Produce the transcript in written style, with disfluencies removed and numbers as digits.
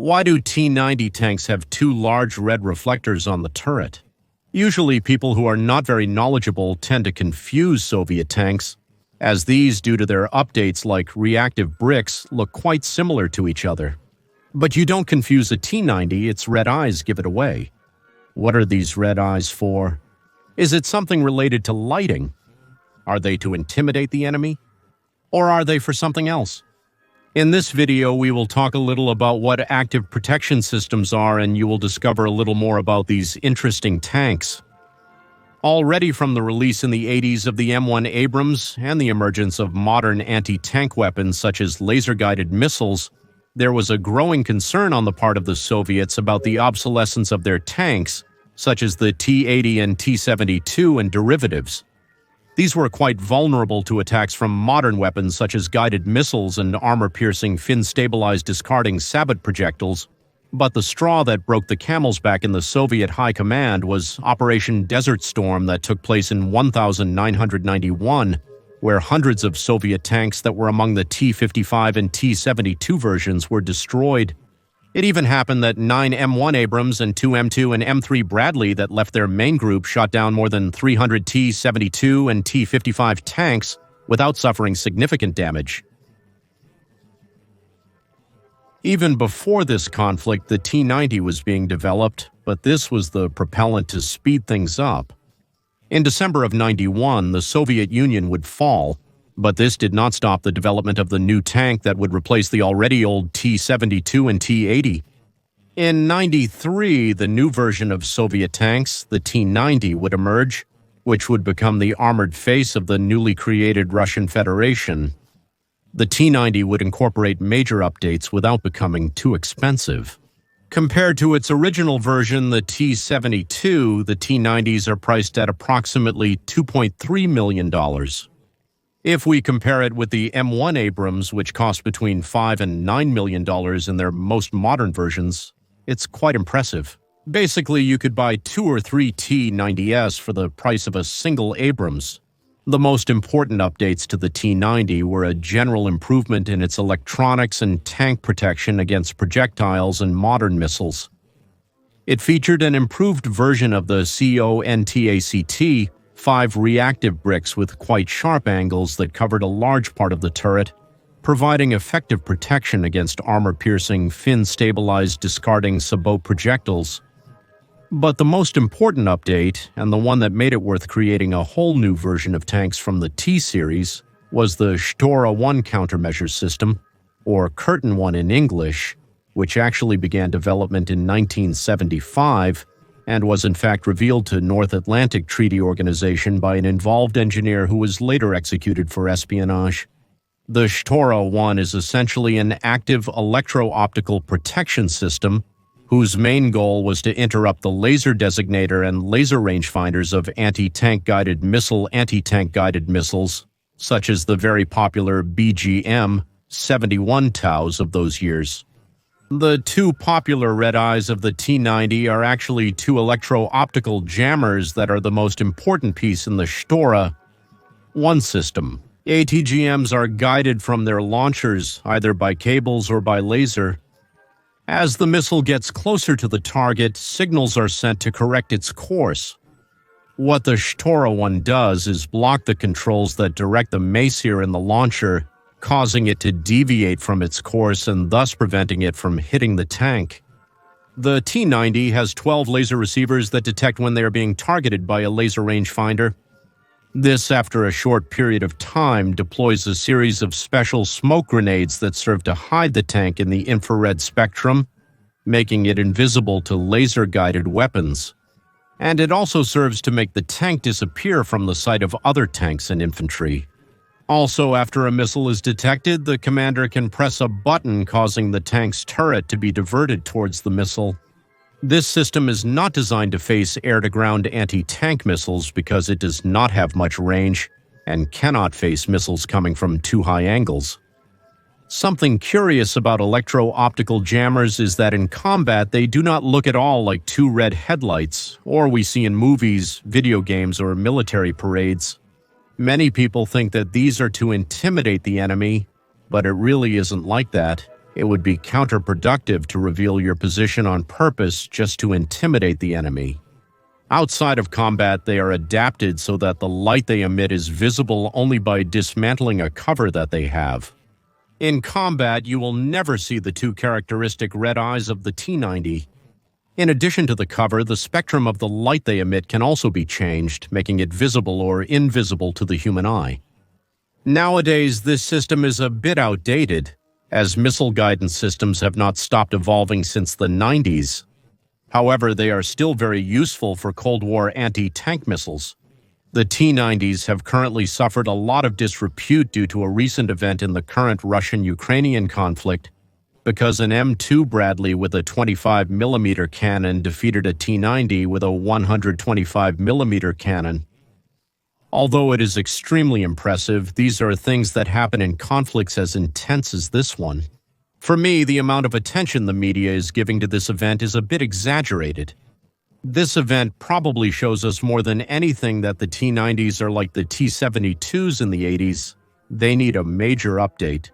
Why do T-90 tanks have two large red reflectors on the turret? Usually, people who are not very knowledgeable tend to confuse Soviet tanks, as these, due to their updates like reactive bricks, look quite similar to each other. But you don't confuse a T-90, its red eyes give it away. What are these red eyes for? Is it something related to lighting? Are they to intimidate the enemy? Or are they for something else? In this video, we will talk a little about what active protection systems are, and you will discover a little more about these interesting tanks. Already from the release in the 80s of the M1 Abrams and the emergence of modern anti-tank weapons such as laser-guided missiles, there was a growing concern on the part of the Soviets about the obsolescence of their tanks, such as the T-80 and T-72 and derivatives. These were quite vulnerable to attacks from modern weapons such as guided missiles and armor-piercing, fin-stabilized discarding sabot projectiles, but the straw that broke the camel's back in the Soviet high command was Operation Desert Storm that took place in 1991, where hundreds of Soviet tanks that were among the T-55 and T-72 versions were destroyed. It even happened that 9 M1 Abrams and 2 M2 and M3 Bradley that left their main group shot down more than 300 T-72 and T-55 tanks without suffering significant damage. Even before this conflict, the T-90 was being developed, but this was the propellant to speed things up. In December of '91, the Soviet Union would fall, but this did not stop the development of the new tank that would replace the already old T-72 and T-80. In '93, the new version of Soviet tanks, the T-90, would emerge, which would become the armored face of the newly created Russian Federation. The T-90 would incorporate major updates without becoming too expensive. Compared to its original version, the T-72, the T-90s are priced at approximately $2.3 million. If we compare it with the M1 Abrams, which cost between $5 and $9 million in their most modern versions, it's quite impressive. Basically, you could buy 2 or 3 T-90s for the price of a single Abrams. The most important updates to the T-90 were a general improvement in its electronics and tank protection against projectiles and modern missiles. It featured an improved version of the CONTACT, 5 reactive bricks with quite sharp angles that covered a large part of the turret, providing effective protection against armor-piercing, fin-stabilized discarding sabot projectiles. But the most important update, and the one that made it worth creating a whole new version of tanks from the T-series, was the Shtora-1 countermeasure system, or Curtain 1 in English, which actually began development in 1975, and was in fact revealed to North Atlantic Treaty Organization by an involved engineer who was later executed for espionage. The Shtora-1 is essentially an active electro-optical protection system whose main goal was to interrupt the laser designator and laser rangefinders of anti-tank guided missiles, such as the very popular BGM-71 TOWs of those years. The two popular red eyes of the T-90 are actually 2 electro-optical jammers that are the most important piece in the Shtora-1 system. ATGMs are guided from their launchers, either by cables or by laser. As the missile gets closer to the target, signals are sent to correct its course. What the Shtora-1 does is block the controls that direct the macer in the launcher, causing it to deviate from its course and thus preventing it from hitting the tank. The T-90 has 12 laser receivers that detect when they are being targeted by a laser rangefinder. This, after a short period of time, deploys a series of special smoke grenades that serve to hide the tank in the infrared spectrum, making it invisible to laser-guided weapons. And it also serves to make the tank disappear from the sight of other tanks and infantry. Also, after a missile is detected, the commander can press a button causing the tank's turret to be diverted towards the missile. This system is not designed to face air-to-ground anti-tank missiles because it does not have much range and cannot face missiles coming from too high angles. Something curious about electro-optical jammers is that in combat they do not look at all like 2 red headlights, or we see in movies, video games, or military parades. Many people think that these are to intimidate the enemy, but it really isn't like that. It would be counterproductive to reveal your position on purpose just to intimidate the enemy. Outside of combat, they are adapted so that the light they emit is visible only by dismantling a cover that they have. In combat, you will never see the two characteristic red eyes of the T-90. In addition to the cover, the spectrum of the light they emit can also be changed, making it visible or invisible to the human eye. Nowadays, this system is a bit outdated, as missile guidance systems have not stopped evolving since the 90s. However, they are still very useful for Cold War anti-tank missiles. The T-90s have currently suffered a lot of disrepute due to a recent event in the current Russian-Ukrainian conflict, because an M2 Bradley with a 25mm cannon defeated a T-90 with a 125mm cannon. Although it is extremely impressive, these are things that happen in conflicts as intense as this one. For me, the amount of attention the media is giving to this event is a bit exaggerated. This event probably shows us more than anything that the T-90s are like the T-72s in the 80s. They need a major update.